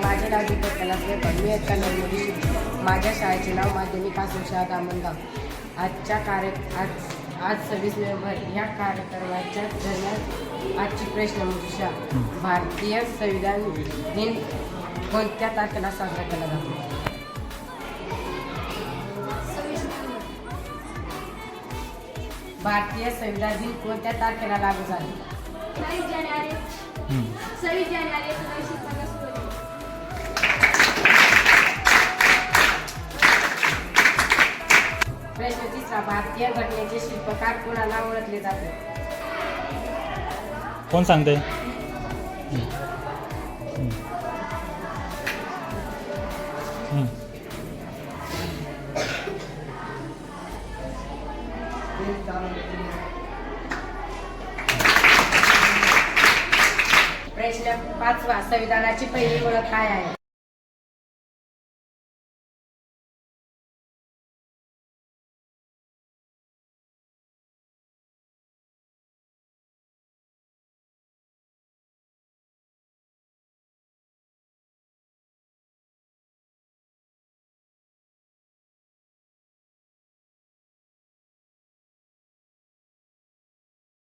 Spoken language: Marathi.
माझे नाव दीपक कलासकर. मी एका नवमुली. माझ्या शाळेचे नाव माध्यमिक आश्रम शाळा दामणगाव. आज 26 नोव्हेंबर या कार्यक्रमाच्या दरम्यान आजची प्रश्नमंजुषा. भारतीय संविधान दिन कोणत्या तारखेला साजरा केला जातो? भारतीय संविधान दिन कोणत्या तारखेला लागू झाले? 26 जानेवारी 1950. प्रश्न तिसरा. भारतीय घटनेचे शिल्पकार कोणाला ओळखले जाते? कोण सांगते? प्रश्न 5वा. संविधानाची पहिली ओळख काय आहे?